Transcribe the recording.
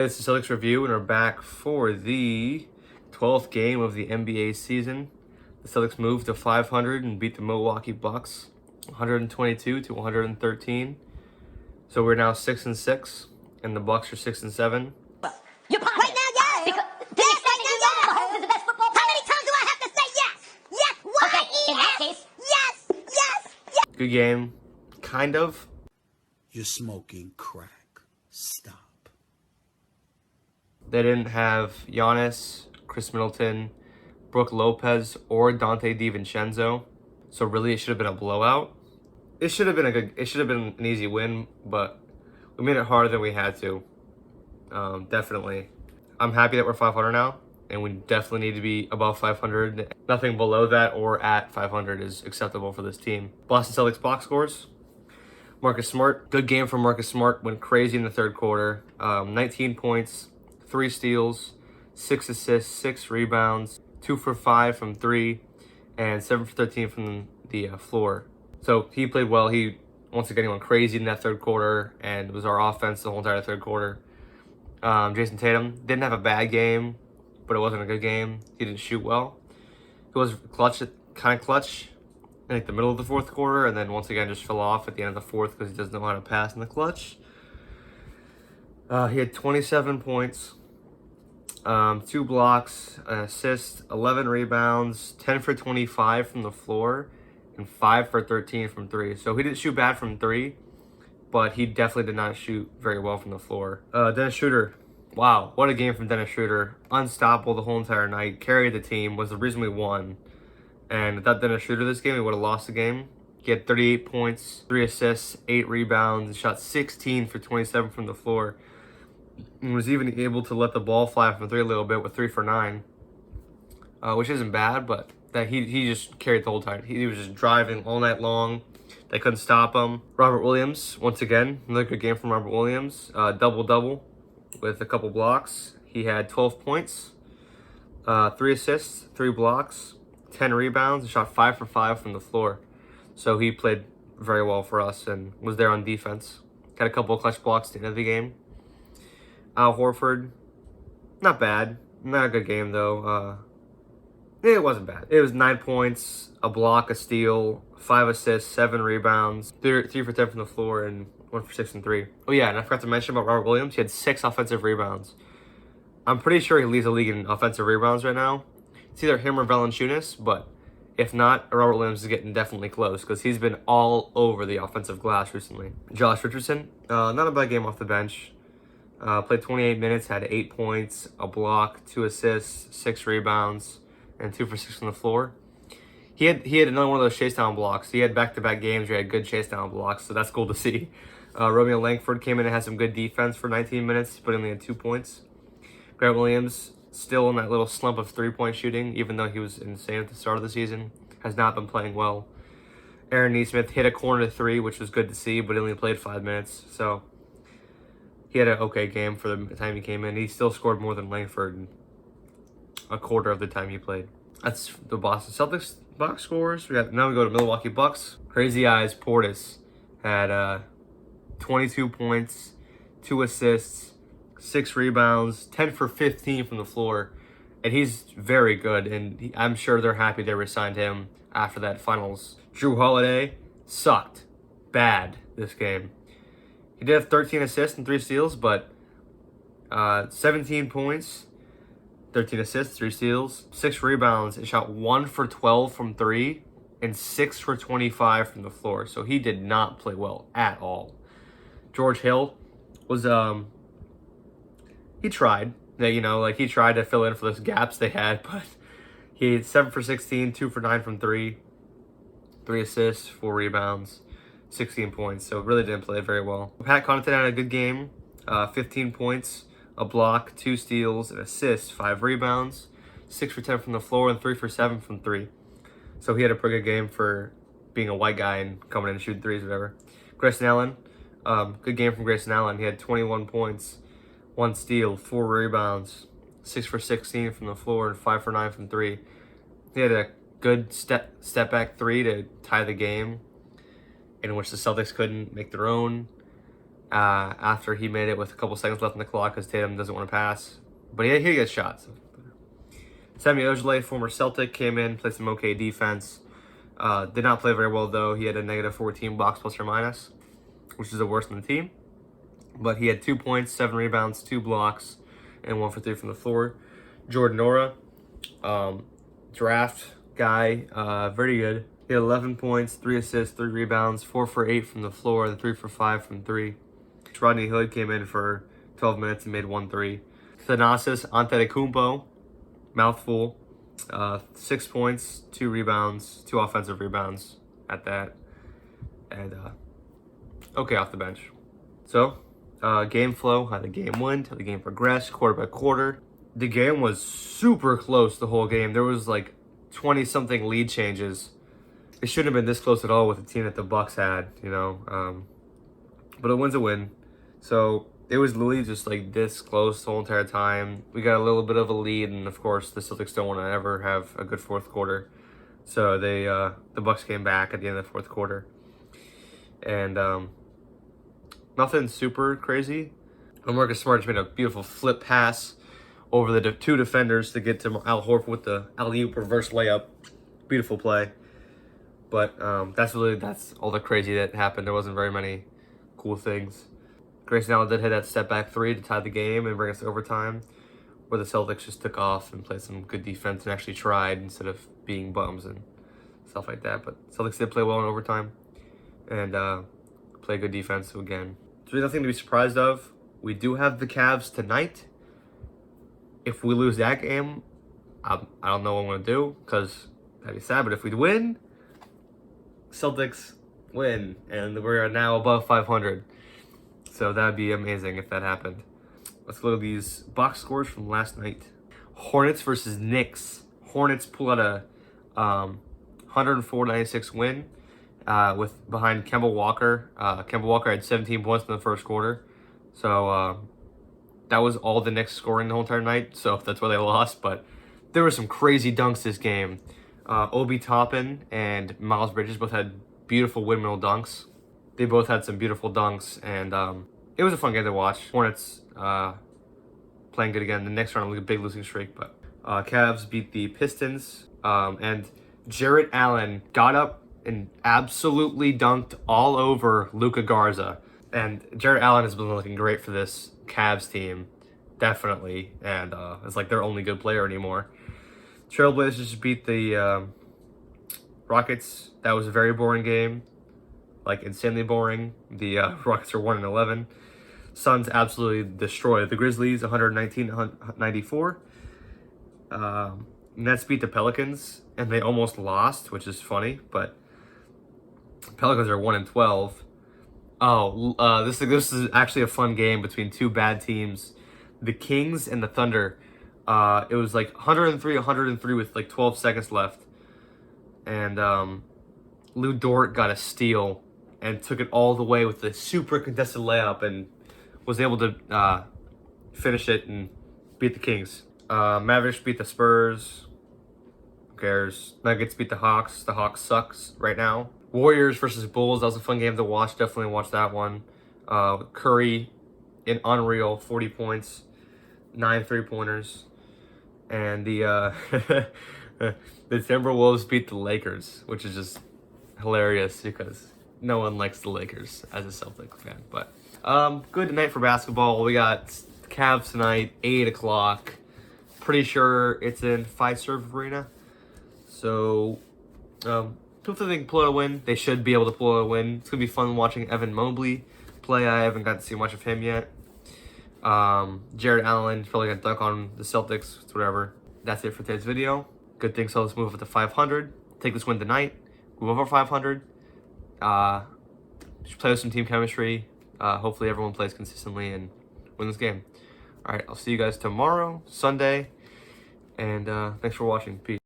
It's the Celtics review, and we're back for the 12th game of the NBA season. The Celtics moved to 500 and beat the Milwaukee Bucks 122 to 113. So we're now 6-6, and the Bucks are 6-7. You're right now, yes. Yes, right now, yes. Mahomes is the best football player. How many times do I have to say yes? Yes. Why? Okay, in that case, yes, yes, yes. Good game, kind of. You're smoking crack. Stop. They didn't have Giannis, Chris Middleton, Brook Lopez, or Dante DiVincenzo. So really, it should have been a blowout. It should have been an easy win, but we made it harder than we had to. Definitely. I'm happy that we're 500 now, and we definitely need to be above 500. Nothing below that or at 500 is acceptable for this team. Boston Celtics box scores. Marcus Smart, good game from Marcus Smart. Went crazy in the third quarter. 19 points, 3 steals, 6 assists, 6 rebounds, 2 for 5 from 3, and 7 for 13 from the floor. So he played well. He once again went crazy in that third quarter, and it was our offense the whole entire third quarter. Jason Tatum didn't have a bad game, but it wasn't a good game. He didn't shoot well. He was clutch in like the middle of the fourth quarter, and then once again just fell off at the end of the fourth because he doesn't know how to pass in the clutch. He had 27 points, 2 blocks, an assist, 11 rebounds, 10 for 25 from the floor, and 5 for 13 from 3. So he didn't shoot bad from 3, but he definitely did not shoot very well from the floor. Dennis Schroeder. Wow, what a game from Dennis Schroeder. Unstoppable the whole entire night. Carried the team, was the reason we won. And without Dennis Schroeder this game, we would have lost the game. He had 38 points, 3 assists, 8 rebounds, and shot 16 for 27 from the floor. And was even able to let the ball fly from 3 a little bit with 3 for 9. Which isn't bad, but that he just carried the whole time. He was just driving all night long. They couldn't stop him. Robert Williams, once again, another good game from Robert Williams. Double-double with a couple blocks. He had 12 points, 3 assists, 3 blocks, 10 rebounds, and shot 5 for 5 from the floor. So he played very well for us and was there on defense. Got a couple of clutch blocks at the end of the game. Al Horford, not bad. Not a good game, though. It wasn't bad. It was 9 points, a block, a steal, 5 assists, 7 rebounds, 3 for 10 from the floor, and 1 for 6 and 3. Oh yeah, and I forgot to mention about Robert Williams. He had 6 offensive rebounds. I'm pretty sure he leads the league in offensive rebounds right now. It's either him or Valanciunas, but if not, Robert Williams is getting definitely close because he's been all over the offensive glass recently. Josh Richardson, not a bad game off the bench. Played 28 minutes, had 8 points, a block, 2 assists, 6 rebounds, and 2 for 6 from the floor. He had another one of those chase down blocks. He had back-to-back games where he had good chase down blocks, so that's cool to see. Romeo Langford came in and had some good defense for 19 minutes, but only had 2 points. Grant Williams, still in that little slump of 3-point shooting, even though he was insane at the start of the season, has not been playing well. Aaron Nesmith hit a corner 3, which was good to see, but he only played 5 minutes, so he had an okay game for the time he came in. He still scored more than Langford a quarter of the time he played. That's the Boston Celtics box scores. Now we go to Milwaukee Bucks. Crazy Eyes Portis had 22 points, 2 assists, 6 rebounds, 10 for 15 from the floor. And he's very good, and I'm sure they're happy they re-signed him after that finals. Drew Holiday sucked bad this game. He did have 13 assists and 3 steals, but 17 points, 13 assists, 3 steals, 6 rebounds, and shot 1 for 12 from 3 and 6 for 25 from the floor. So he did not play well at all. George Hill was, he tried. He tried to fill in for those gaps they had, but he had 7 for 16, 2 for 9 from 3, 3 assists, 4 rebounds, 16 points. So really didn't play very well. Pat Connaughton had a good game, 15 points, a block, 2 steals, an assist, 5 rebounds, 6 for 10 from the floor, and 3 for 7 from 3. So he had a pretty good game for being a white guy and coming in and shooting threes or whatever. Grayson Allen, good game from Grayson Allen. He had 21 points, 1 steal, 4 rebounds, 6 for 16 from the floor, and 5 for 9 from 3. He had a good step back 3 to tie the game, in which the Celtics couldn't make their own. after he made it with a couple seconds left in the clock because Tatum doesn't want to pass. But he gets shots. Semi Ojeleye, former Celtic, came in, played some okay defense. Did not play very well, though. He had a negative 14 box plus or minus, which is the worst in the team. But he had 2 points, 7 rebounds, 2 blocks, and 1 for 3 from the floor. Jordan Nora, draft guy, very good. He had 11 points, 3 assists, 3 rebounds, 4 for 8 from the floor, and 3 for 5 from 3. Rodney Hood came in for 12 minutes and made 1 3. Thanasis Antetokounmpo, mouthful, 6 points, 2 rebounds, 2 offensive rebounds at that, and okay off the bench. So, game flow, how the game went, how the game progressed, quarter by quarter. The game was super close the whole game. There was like 20-something lead changes. It shouldn't have been this close at all with the team that the Bucks had, you know. But a win's a win. So it was literally just like this close the whole entire time. We got a little bit of a lead, and of course the Celtics don't want to ever have a good fourth quarter. So they the Bucks came back at the end of the fourth quarter, and nothing super crazy. Marcus Smart just made a beautiful flip pass over the 2 defenders to get to Al Horford with the alley-oop reverse layup. Beautiful play. But that's all the crazy that happened. There wasn't very many cool things. Grayson Allen did hit that step back 3 to tie the game and bring us to overtime, where the Celtics just took off and played some good defense and actually tried instead of being bums and stuff like that. But Celtics did play well in overtime and play good defense again. There's really nothing to be surprised of. We do have the Cavs tonight. If we lose that game, I don't know what I'm going to do because that'd be sad. But if we win, Celtics win, and we're now above 500. So that'd be amazing if that happened. Let's look at these box scores from last night. Hornets versus Knicks. Hornets pull out a 104-96 win with behind Kemba Walker. Kemba Walker had 17 points in the first quarter. So that was all the Knicks scoring the whole entire night. So that's why they lost. But there were some crazy dunks this game. Obi Toppin and Miles Bridges both had beautiful windmill dunks. They both had some beautiful dunks, and it was a fun game to watch. Hornets playing good again. The Knicks are on a big losing streak, but Cavs beat the Pistons, and Jarrett Allen got up and absolutely dunked all over Luka Garza. And Jarrett Allen has been looking great for this Cavs team, definitely, and it's like their only good player anymore. Trailblazers just beat the Rockets. That was a very boring game, like insanely boring. The Rockets are 1-11. Suns absolutely destroyed the Grizzlies, 119-94. Nets beat the Pelicans, and they almost lost, which is funny. But Pelicans are 1-12. Oh, this is actually a fun game between 2 bad teams, the Kings and the Thunder. It was like 103 with like 12 seconds left. And Lou Dort got a steal and took it all the way with a super contested layup and was able to finish it and beat the Kings. Mavericks beat the Spurs. Who cares? Nuggets beat the Hawks. The Hawks sucks right now. Warriors versus Bulls. That was a fun game to watch. Definitely watch that one. Curry in unreal 40 points, 9 3-pointers. And the Timberwolves beat the Lakers, which is just hilarious because no one likes the Lakers as a Celtic fan. But good night for basketball. We got Cavs tonight, 8 o'clock. Pretty sure it's in Fiserv Arena. So hopefully they can pull out a win. They should be able to pull out a win. It's going to be fun watching Evan Mobley play. I haven't got to see much of him yet. Jarrett Allen probably gonna dunk on the Celtics. It's whatever. That's it for today's video. Good thing. So let's move up to 500. Take this win tonight. Move over 500. Just play with some team chemistry. Hopefully everyone plays consistently and win this game. All right. I'll see you guys tomorrow, Sunday. And thanks for watching. Peace.